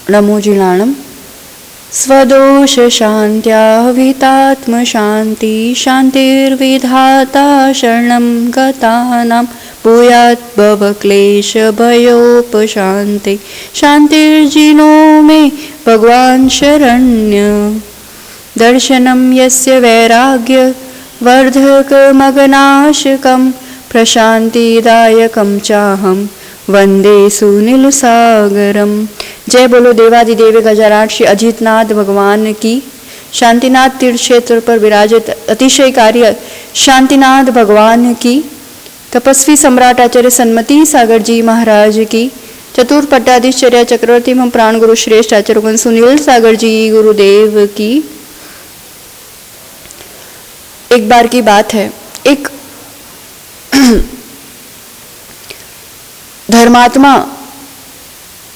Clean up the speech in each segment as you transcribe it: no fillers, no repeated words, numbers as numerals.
नमोजिलाणम। स्वदोष शांत्यावितात्म शांति शांतिर्विधाता शरणं गतानां भूयात् भवक्लेश भयोपशान्ति शांतिर्जिनो मे भगवान् शरण्य। दर्शनं यस्य वैराग्य वर्धकमगनाशकं प्रशांतिदायकं चाहं वंदे सुनीलसागरम। जय बोलो देवादिदेव गजाराट श्री अजितनाथ भगवान की। शांतिनाथ तीर्थ क्षेत्र पर विराजित अतिशयकारी शांतिनाथ भगवान की। तपस्वी सम्राट आचार्य सन्मति सागर जी महाराज की। चतुर्थ पट्टाधीश्चर्या चक्रवर्ती एवं प्राण गुरु श्रेष्ठ आचार्य सुनील सागर जी गुरुदेव की। एक बार की बात है, एक धर्मात्मा,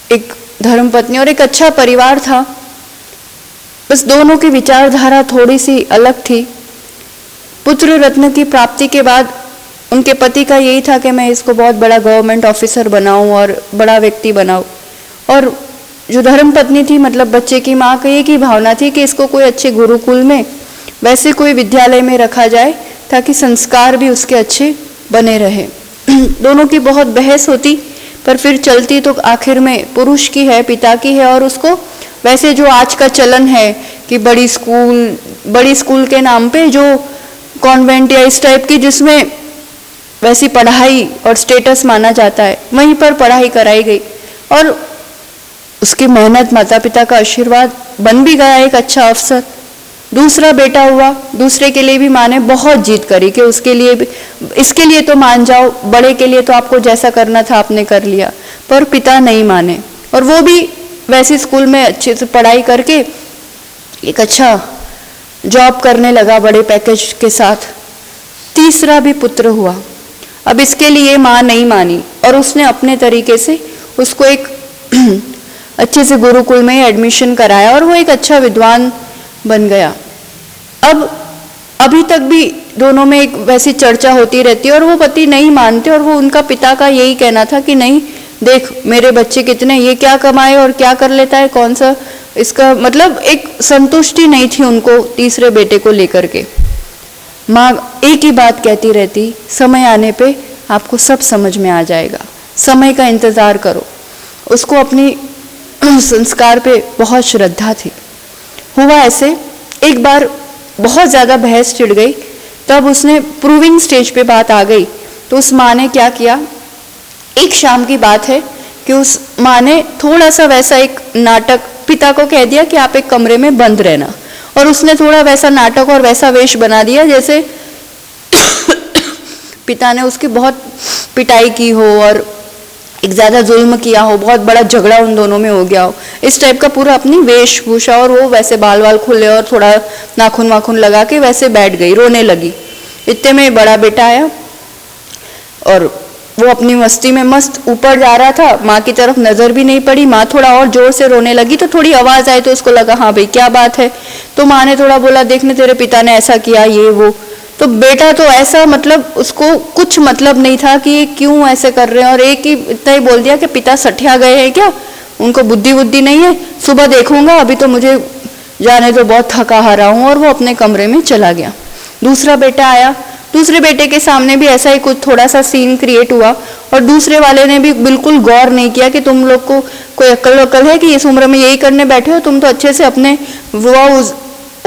एक धर्मपत्नी और एक अच्छा परिवार था। बस दोनों की विचारधारा थोड़ी सी अलग थी। पुत्र रत्न की प्राप्ति के बाद उनके पति का यही था कि मैं इसको बहुत बड़ा गवर्नमेंट ऑफिसर बनाऊं और बड़ा व्यक्ति बनाऊं। और जो धर्मपत्नी थी, मतलब बच्चे की माँ का एक ही भावना थी कि इसको कोई अच्छे गुरुकुल में, वैसे कोई विद्यालय में रखा जाए ताकि संस्कार भी उसके अच्छे बने रहे। दोनों की बहुत बहस होती, पर फिर चलती तो आखिर में पुरुष की है, पिता की है। और उसको वैसे जो आज का चलन है कि बड़ी स्कूल के नाम पे जो कॉन्वेंट या इस टाइप की जिसमें वैसी पढ़ाई और स्टेटस माना जाता है, वहीं पर पढ़ाई कराई गई और उसकी मेहनत, माता पिता का आशीर्वाद, बन भी गया एक अच्छा अफसर। दूसरा बेटा हुआ, दूसरे के लिए भी माँ ने बहुत जीत करी कि उसके लिए भी, इसके लिए तो मान जाओ, बड़े के लिए तो आपको जैसा करना था आपने कर लिया। पर पिता नहीं माने और वो भी वैसे स्कूल में अच्छे से पढ़ाई करके एक अच्छा जॉब करने लगा बड़े पैकेज के साथ। तीसरा भी पुत्र हुआ। अब इसके लिए माँ नहीं मानी और उसने अपने तरीके से उसको एक अच्छे से गुरुकुल में एडमिशन कराया और वो एक अच्छा विद्वान बन गया। अब अभी तक भी दोनों में एक वैसी चर्चा होती रहती है और वो पति नहीं मानते। और वो उनका पिता का यही कहना था कि नहीं, देख मेरे बच्चे कितने, ये क्या कमाए और क्या कर लेता है, कौन सा इसका, मतलब एक संतुष्टि नहीं थी उनको तीसरे बेटे को लेकर के। माँ एक ही बात कहती रहती, समय आने पे आपको सब समझ में आ जाएगा, समय का इंतजार करो। उसको अपनी संस्कार पे बहुत श्रद्धा थी। हुआ ऐसे, एक बार बहुत ज़्यादा बहस छिड़ गई, तब उसने प्रूविंग स्टेज पे बात आ गई। तो उस माँ ने क्या किया, एक शाम की बात है कि उस माँ ने थोड़ा सा वैसा एक नाटक, पिता को कह दिया कि आप एक कमरे में बंद रहना, और उसने थोड़ा वैसा नाटक और वैसा वेश बना दिया जैसे पिता ने उसकी बहुत पिटाई की हो और एक ज़्यादा जुल्म किया हो, बहुत बड़ा झगड़ा उन दोनों में हो गया हो, इस टाइप का पूरा अपनी वेशभूषा, और वो वैसे बाल वाल खुले और थोड़ा नाखून वाखून लगा के वैसे बैठ गई, रोने लगी। इतने में बड़ा बेटा आया और वो अपनी मस्ती में मस्त ऊपर जा रहा था, माँ की तरफ नज़र भी नहीं पड़ी। माँ थोड़ा और जोर से रोने लगी तो थोड़ी आवाज़ आई तो उसको लगा हाँ भाई क्या बात है। तो माँ ने थोड़ा बोला, देखने तेरे पिता ने ऐसा किया, ये वो। तो बेटा तो ऐसा, मतलब उसको कुछ मतलब नहीं था कि ये क्यों ऐसे कर रहे हैं, और एक ही इतना ही बोल दिया कि पिता सठिया गए हैं क्या, उनको बुद्धि नहीं है, सुबह देखूंगा, अभी तो मुझे जाने तो बहुत थका हारा हूँ। और वो अपने कमरे में चला गया। दूसरा बेटा आया, दूसरे बेटे के सामने भी ऐसा ही कुछ थोड़ा सा सीन क्रिएट हुआ, और दूसरे वाले ने भी बिल्कुल गौर नहीं किया कि तुम लोग को कोई अक्ल है कि इस उम्र में यही करने बैठे हो, तुम तो अच्छे से अपने वो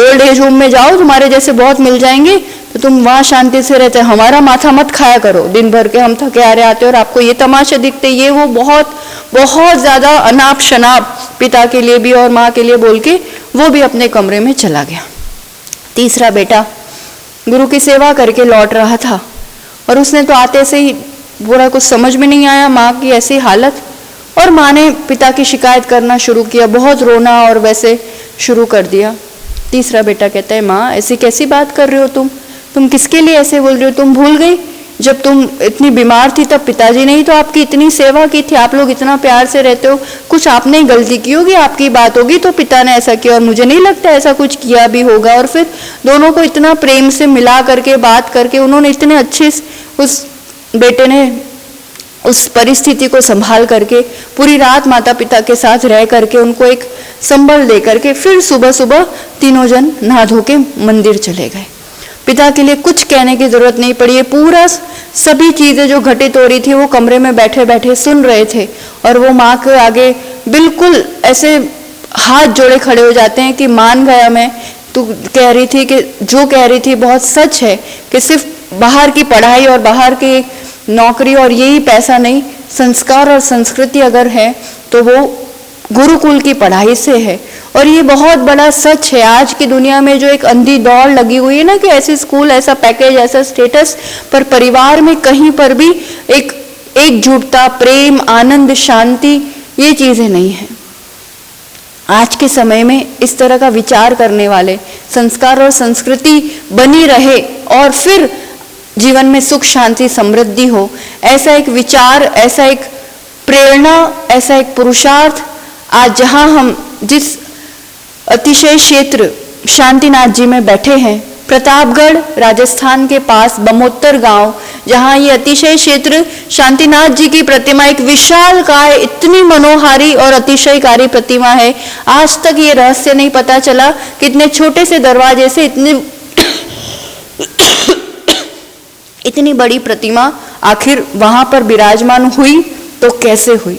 ओल्ड एज होम में जाओ, तुम्हारे जैसे बहुत मिल जाएंगे, तो तुम वहाँ शांति से रहते, हमारा माथा मत खाया करो, दिन भर के हम थके हारे आते और आपको ये तमाशे दिखते, ये वो। बहुत बहुत ज़्यादा अनाप शनाप पिता के लिए भी और माँ के लिए बोल के वो भी अपने कमरे में चला गया। तीसरा बेटा गुरु की सेवा करके लौट रहा था और उसने तो आते से ही पूरा कुछ समझ में नहीं आया, माँ की ऐसी हालत, और माँ ने पिता की शिकायत करना शुरू किया, बहुत रोना और वैसे शुरू कर दिया। तीसरा बेटा कहता है, माँ ऐसी कैसी बात कर रहे हो तुम किसके लिए ऐसे बोल रहे हो, तुम भूल गई जब तुम इतनी बीमार थी तब पिताजी ने ही तो आपकी इतनी सेवा की थी, आप लोग इतना प्यार से रहते हो, कुछ आपने ही गलती की होगी, आपकी बात होगी तो पिता ने ऐसा किया, और मुझे नहीं लगता ऐसा कुछ किया भी होगा। और फिर दोनों को इतना प्रेम से मिला करके बात करके उन्होंने इतने अच्छे, उस बेटे ने उस परिस्थिति को संभाल करके पूरी रात माता पिता के साथ रह करके उनको एक संबल दे करके फिर सुबह सुबह तीनों जन नहा धो के मंदिर चले गए। पिता के लिए कुछ कहने की जरूरत नहीं पड़ी। ये पूरा सभी चीजें जो घटित हो रही थी वो कमरे में बैठे बैठे सुन रहे थे और वो माँ के आगे बिल्कुल ऐसे हाथ जोड़े खड़े हो जाते हैं कि मान गया मैं, तू कह रही थी कि जो कह रही थी बहुत सच है कि सिर्फ बाहर की पढ़ाई और बाहर की नौकरी और यही पैसा नहीं, संस्कार और संस्कृति अगर है तो वो गुरुकुल की पढ़ाई से है। और ये बहुत बड़ा सच है। आज की दुनिया में जो एक अंधी दौड़ लगी हुई है ना कि ऐसे स्कूल, ऐसा पैकेज, ऐसा स्टेटस, पर परिवार में कहीं पर भी एक एकजुटता, प्रेम, आनंद, शांति, ये चीजें नहीं है। आज के समय में इस तरह का विचार करने वाले, संस्कार और संस्कृति बनी रहे और फिर जीवन में सुख शांति समृद्धि हो, ऐसा एक विचार, ऐसा एक प्रेरणा, ऐसा एक पुरुषार्थ आज जहां हम जिस अतिशय क्षेत्र शांतिनाथ जी में बैठे हैं, प्रतापगढ़ राजस्थान के पास बमोत्तर गांव, जहां ये अतिशय क्षेत्र शांतिनाथ जी की प्रतिमा एक विशाल काय, इतनी मनोहारी और अतिशयकारी प्रतिमा है। आज तक ये रहस्य नहीं पता चला कि इतने छोटे से दरवाजे से इतनी बड़ी प्रतिमा आखिर वहां पर विराजमान हुई तो कैसे हुई।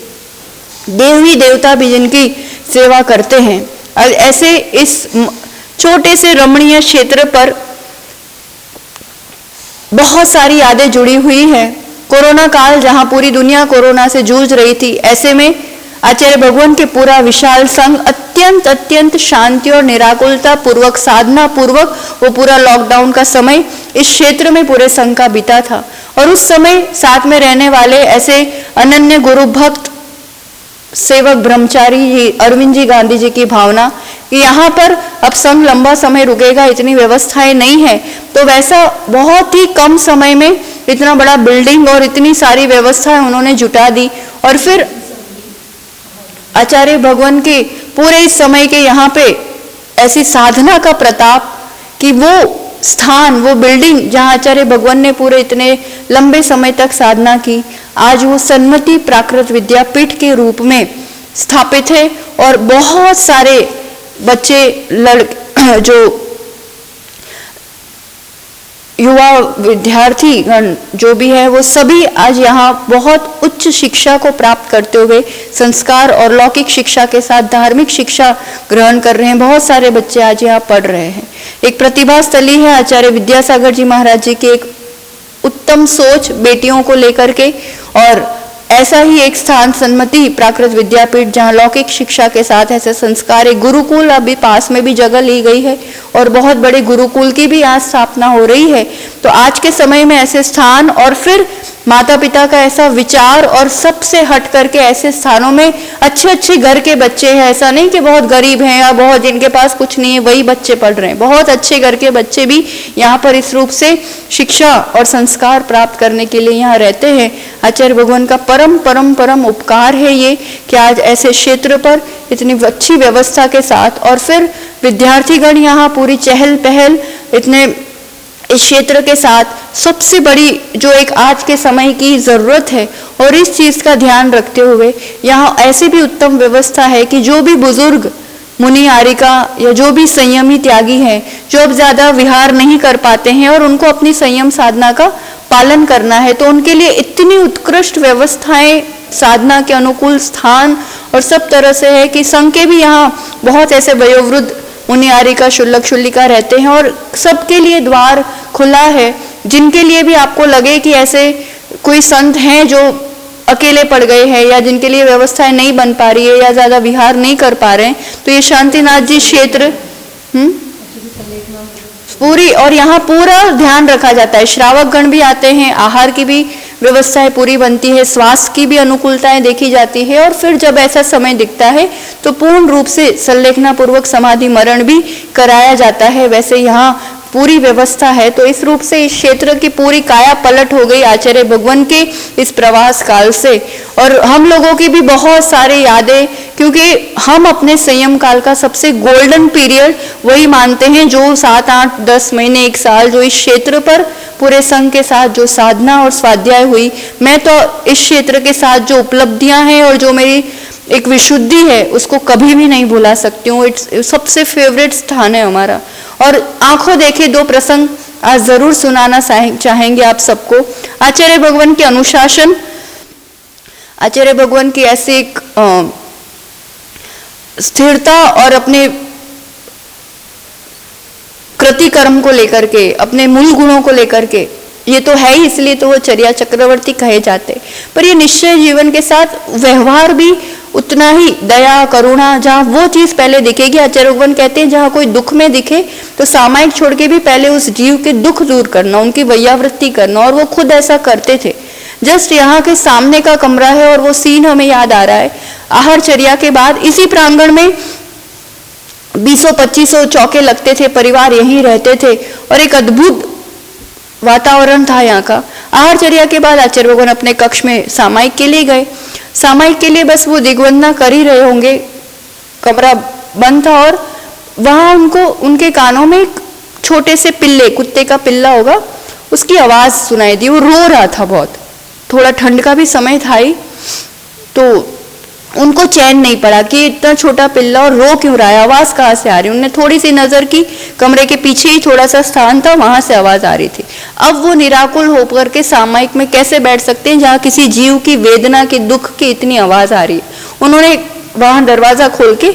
देवी देवता भी जिनकी सेवा करते हैं, ऐसे इस छोटे से रमणीय क्षेत्र पर बहुत सारी यादें जुड़ी हुई है। कोरोना काल जहां पूरी दुनिया कोरोना से जूझ रही थी, ऐसे में आचार्य भगवान के पूरा विशाल संघ अत्यंत अत्यंत शांति और निराकुलता पूर्वक, साधना पूर्वक वो पूरा लॉकडाउन का समय इस क्षेत्र में पूरे संघ का बीता था। और उस समय साथ में रहने वाले ऐसे अनन्य गुरु भक्त सेवक ब्रह्मचारी अरविंद जी गांधी जी की भावना कि यहाँ पर अब संघ लंबा समय रुकेगा, इतनी व्यवस्थाएं नहीं है, तो वैसा बहुत ही कम समय में इतना बड़ा बिल्डिंग और इतनी सारी व्यवस्थाएं उन्होंने जुटा दी। और फिर आचार्य भगवान के पूरे इस समय के यहाँ पे ऐसी साधना का प्रताप कि वो स्थान, वो बिल्डिंग जहाँ आचार्य भगवान ने पूरे इतने लंबे समय तक साधना की, आज वो सन्मति प्राकृत विद्यापीठ के रूप में स्थापित है। और बहुत सारे बच्चे जो युवा विद्यार्थी गण जो भी है वो सभी आज यहाँ बहुत उच्च शिक्षा को प्राप्त करते हुए संस्कार और लौकिक शिक्षा के साथ धार्मिक शिक्षा ग्रहण कर रहे हैं। बहुत सारे बच्चे आज यहाँ पढ़ रहे हैं। एक प्रतिभा स्थली है आचार्य विद्यासागर जी महाराज जी की एक उत्तम सोच बेटियों को लेकर के, और ऐसा ही एक स्थान सन्मति प्राकृत विद्यापीठ जहाँ लौकिक शिक्षा के साथ ऐसे संस्कार, एक गुरुकुल अभी पास में भी जगह ली गई है और बहुत बड़े गुरुकुल की भी आज स्थापना हो रही है। तो आज के समय में ऐसे स्थान और फिर माता पिता का ऐसा विचार और सबसे हट करके ऐसे स्थानों में अच्छे अच्छे घर के बच्चे हैं, ऐसा नहीं कि बहुत गरीब हैं या बहुत जिनके पास कुछ नहीं है वही बच्चे पढ़ रहे हैं, बहुत अच्छे घर के बच्चे भी यहाँ पर इस रूप से शिक्षा और संस्कार प्राप्त करने के लिए यहाँ रहते हैं। आचार्य भगवान का परम परम परम उपकार है ये कि आज ऐसे क्षेत्र पर इतनी अच्छी व्यवस्था के साथ और फिर विद्यार्थीगण यहाँ पूरी चहल पहल इतने इस क्षेत्र के साथ सबसे बड़ी जो एक आज के समय की जरूरत है और इस चीज का ध्यान रखते हुए यहाँ ऐसी भी उत्तम व्यवस्था है कि जो भी बुजुर्ग मुनि आरिका या जो भी संयमी त्यागी हैं, जो अब ज्यादा विहार नहीं कर पाते हैं और उनको अपनी संयम साधना का पालन करना है, तो उनके लिए इतनी उत्कृष्ट व्यवस्थाएं, साधना के अनुकूल स्थान और सब तरह से है कि संघ के भी यहाँ बहुत ऐसे वयोवृद्ध मुनि आरिका शुल्लक शुल्लिका रहते हैं और सबके लिए द्वार खुला है। जिनके लिए भी आपको लगे कि ऐसे कोई संत हैं जो अकेले पड़ गए हैं या जिनके लिए व्यवस्थाएं नहीं बन पा रही है या ज्यादा विहार नहीं कर पा रहे हैं, तो ये शांतिनाथ जी क्षेत्र पूरी और यहाँ पूरा ध्यान रखा जाता है। श्रावक गण भी आते हैं, आहार की भी व्यवस्थाएं पूरी बनती है, स्वास्थ्य की भी अनुकूलताएं देखी जाती है और फिर जब ऐसा समय दिखता है तो पूर्ण रूप से संलेखना पूर्वक समाधि मरण भी कराया जाता है। वैसे यहाँ पूरी व्यवस्था है। तो इस रूप से इस क्षेत्र की पूरी काया पलट हो गई आचार्य भगवान के इस प्रवास काल से। और हम लोगों की भी बहुत सारी यादें, क्योंकि हम अपने संयम काल का सबसे गोल्डन पीरियड वही मानते हैं जो 7, 8, 10 महीने, 1 साल जो इस क्षेत्र पर पूरे संघ के साथ जो साधना और स्वाध्याय हुई। मैं तो इस क्षेत्र के साथ जो उपलब्धियां हैं और जो मेरी एक विशुद्धि है उसको कभी भी नहीं भुला सकती हूँ। सबसे फेवरेट स्थान है हमारा। और आंखों देखे 2 प्रसंग आज जरूर सुनाना चाहेंगे आप सबको। आचार्य भगवान के अनुशासन, आचार्य भगवान की ऐसी एक स्थिरता और अपने कृति कर्म को लेकर के, अपने मूल गुणों को लेकर के, ये तो है ही, इसलिए तो वो चर्या चक्रवर्ती कहे जाते। पर ये निश्चय जीवन के साथ व्यवहार भी उतना ही दया करुणा, जहाँ वो चीज पहले दिखेगी। आचार्य भगवान कहते हैं जहाँ कोई दुख में दिखे तो सामायिक छोड़ के भी पहले उस जीव के दुख दूर करना, उनकी वैयावृत्ति करना, और वो खुद ऐसा करते थे। जस्ट यहाँ के सामने का कमरा है और वो सीन हमें याद आ रहा है। आहारचर्या के बाद इसी प्रांगण में 20-25 चौके लगते थे, परिवार यहीं रहते थे और एक अद्भुत वातावरण था यहाँ का। आहारचर्या के बाद आचार्य भगवान अपने कक्ष में सामायिक के लिए गए। सामायिक के लिए बस वो दिग्वंदना कर ही रहे होंगे, कमरा बंद था और वहां उनको उनके कानों में एक छोटे से पिल्ले, कुत्ते का पिल्ला होगा, उसकी आवाज सुनाई दी। वो रो रहा था बहुत, थोड़ा ठंड का भी समय था ही, तो उनको चैन नहीं पड़ा कि इतना छोटा पिल्ला और रो क्यों रहा है, आवाज कहाँ से आ रही है। उन्होंने थोड़ी सी नजर की, कमरे के पीछे ही थोड़ा सा स्थान था, वहां से आवाज आ रही थी। अब वो निराकुल होकर के सामायिक में कैसे बैठ सकते हैं जहाँ किसी जीव की वेदना की, दुख की इतनी आवाज आ रही है। उन्होंने वहां दरवाजा खोल के,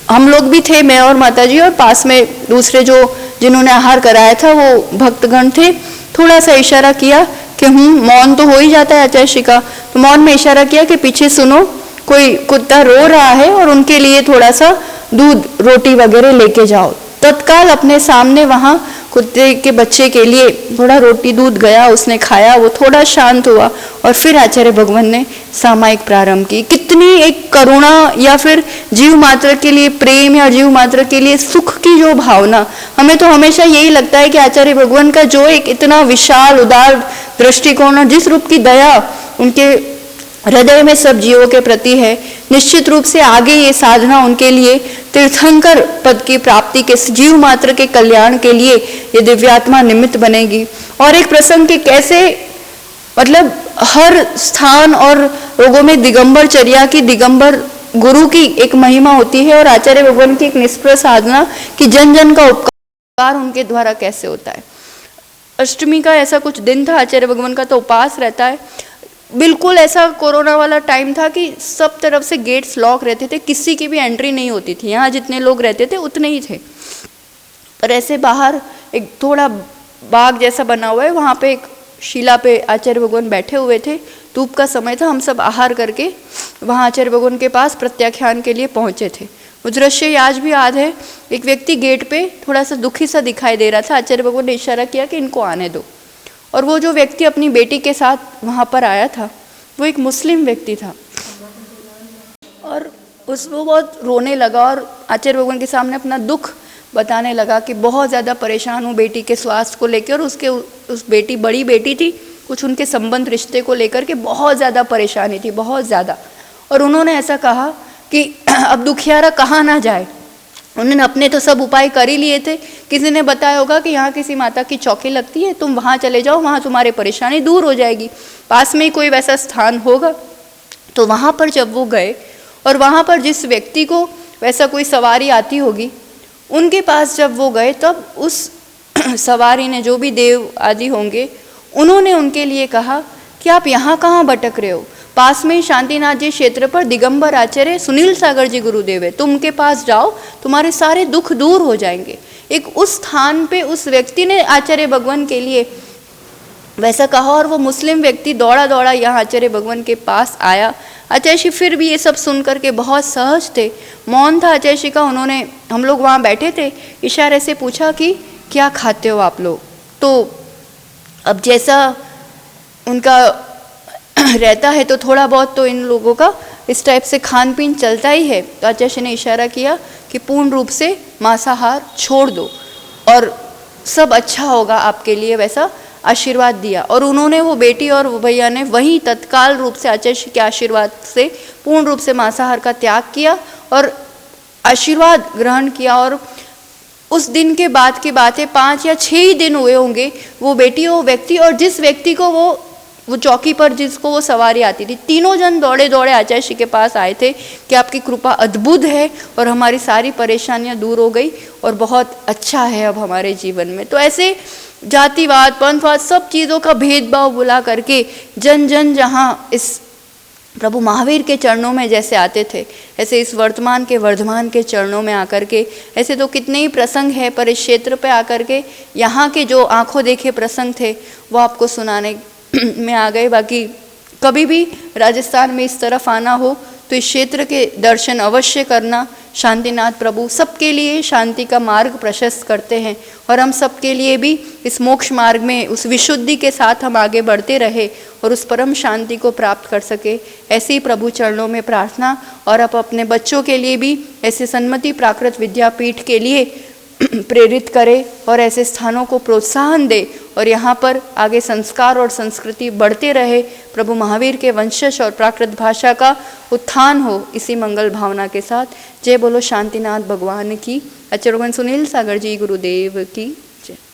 हम लोग भी थे, मैं और माताजी, और पास में दूसरे जो जिन्होंने आहार कराया था वो भक्तगण थे, थोड़ा सा इशारा किया कि मौन तो हो ही जाता है आचार्य श्री का, तो मौन में इशारा किया कि पीछे सुनो, कोई कुत्ता रो रहा है और उनके लिए थोड़ा सा दूध, रोटी वगैरह लेके जाओ। तत्काल अपने सामने वहां कुत्ते के बच्चे के लिए थोड़ा रोटी दूध गया, उसने खाया, वो थोड़ा शांत हुआ और फिर आचार्य भगवान ने सामायिक प्रारंभ की। कितनी एक करुणा या फिर जीव मात्र के लिए प्रेम या जीव मात्र के लिए सुख की जो भावना, हमें तो हमेशा यही लगता है कि आचार्य भगवान का जो एक इतना विशाल उदार दृष्टिकोण और जिस रूप की दया उनके हृदय में सब जीवों के प्रति है, निश्चित रूप से आगे ये साधना उनके लिए तीर्थंकर पद की प्राप्ति के, जीव मात्र के कल्याण के लिए ये दिव्यात्मा निमित्त बनेगी। और एक प्रसंग के कैसे, मतलब हर स्थान और लोगों में दिगंबर चर्या की, दिगंबर गुरु की एक महिमा होती है और आचार्य भगवान की एक निष्प्रह साधना कि जन जन का उपकार उनके द्वारा कैसे होता है। अष्टमी का ऐसा कुछ दिन था, आचार्य भगवान का तो उपास रहता है। बिल्कुल ऐसा कोरोना वाला टाइम था कि सब तरफ से गेट्स लॉक रहते थे, किसी की भी एंट्री नहीं होती थी। यहाँ जितने लोग रहते थे उतने ही थे। और ऐसे बाहर एक थोड़ा बाग जैसा बना हुआ है, वहाँ पे एक शिला पे आचार्य भगवान बैठे हुए थे। धूप का समय था, हम सब आहार करके वहाँ आचार्य भगवान के पास प्रत्याख्यान के लिए पहुँचे थे। वो दृश्य आज भी याद है। एक व्यक्ति गेट पे थोड़ा सा दुखी सा दिखाई दे रहा था। आचार्य भगवान ने इशारा किया कि इनको आने दो। और वो जो व्यक्ति अपनी बेटी के साथ वहाँ पर आया था वो एक मुस्लिम व्यक्ति था और उसको बहुत रोने लगा और आचार्य भगवान के सामने अपना दुख बताने लगा कि बहुत ज़्यादा परेशान हूँ बेटी के स्वास्थ्य को लेकर। और उसके उस बेटी, बड़ी बेटी थी, कुछ उनके संबंध रिश्ते को लेकर के बहुत ज़्यादा परेशानी थी, बहुत ज़्यादा। और उन्होंने ऐसा कहा कि अब दुखियारा कहाँ ना जाए। उन्होंने अपने तो सब उपाय कर ही लिए थे। किसी ने बताया होगा कि यहाँ किसी माता की चौकी लगती है, तुम वहाँ चले जाओ, वहाँ तुम्हारी परेशानी दूर हो जाएगी। पास में ही कोई वैसा स्थान होगा। तो वहाँ पर जब वो गए और वहाँ पर जिस व्यक्ति को वैसा कोई सवारी आती होगी, उनके पास जब वो गए तब उस सवारी ने, जो भी देव आदि होंगे, उन्होंने उनके लिए कहा कि आप यहाँ कहाँ भटक रहे हो, पास में शांतिनाथ जी क्षेत्र पर दिगंबर आचार्य सुनील सागर जी गुरुदेव है, तुम उनके पास जाओ, तुम्हारे सारे दुख दूर हो जाएंगे। एक उस स्थान पे उस व्यक्ति ने आचार्य भगवान के लिए वैसा कहा और वो मुस्लिम व्यक्ति दौड़ा दौड़ा यहाँ आचार्य भगवान के पास आया। आचार्य श्री फिर भी ये सब सुन करके बहुत सहज थे, मौन था आचार्य श्री का। उन्होंने, हम लोग वहाँ बैठे थे, इशारे से पूछा कि क्या खाते हो आप लोग। तो अब जैसा उनका रहता है तो थोड़ा बहुत तो इन लोगों का इस टाइप से खान पीन चलता ही है। तो आचार्य ने इशारा किया कि पूर्ण रूप से मांसाहार छोड़ दो। और सब अच्छा होगा आपके लिए, वैसा आशीर्वाद दिया। और उन्होंने, वो बेटी और वो भैया ने वहीं तत्काल रूप से आचार्य के आशीर्वाद से पूर्ण रूप से मांसाहार का त्याग किया और आशीर्वाद ग्रहण किया। और उस दिन के बाद की बात है, 5 या 6 ही दिन हुए होंगे, वो बेटी, वो व्यक्ति और जिस व्यक्ति को वो चौकी पर जिसको वो सवारी आती थी, तीनों जन दौड़े दौड़े आचार्य जी के पास आए थे कि आपकी कृपा अद्भुत है और हमारी सारी परेशानियां दूर हो गई और बहुत अच्छा है अब हमारे जीवन में। तो ऐसे जातिवाद, पंथवाद, सब चीज़ों का भेदभाव भुला करके जन जन जहाँ इस प्रभु महावीर के चरणों में जैसे आते थे, ऐसे इस वर्तमान के वर्धमान के चरणों में आकर के, ऐसे तो कितने ही प्रसंग है पर इस क्षेत्र पे आकर के यहाँ के जो आंखों देखे प्रसंग थे वो आपको सुनाने में आ गए। बाकी कभी भी राजस्थान में इस तरफ आना हो तो इस क्षेत्र के दर्शन अवश्य करना। शांतिनाथ प्रभु सबके लिए शांति का मार्ग प्रशस्त करते हैं और हम सबके लिए भी इस मोक्ष मार्ग में उस विशुद्धि के साथ हम आगे बढ़ते रहे और उस परम शांति को प्राप्त कर सके, ऐसे ही प्रभु चरणों में प्रार्थना। और आप अपने बच्चों के लिए भी ऐसे सन्मति प्राकृत विद्यापीठ के लिए प्रेरित करें और ऐसे स्थानों को प्रोत्साहन दे और यहाँ पर आगे संस्कार और संस्कृति बढ़ते रहे, प्रभु महावीर के वंशज और प्राकृत भाषा का उत्थान हो, इसी मंगल भावना के साथ जय बोलो शांतिनाथ भगवान की। आचार्य सुनील सागर जी गुरुदेव की।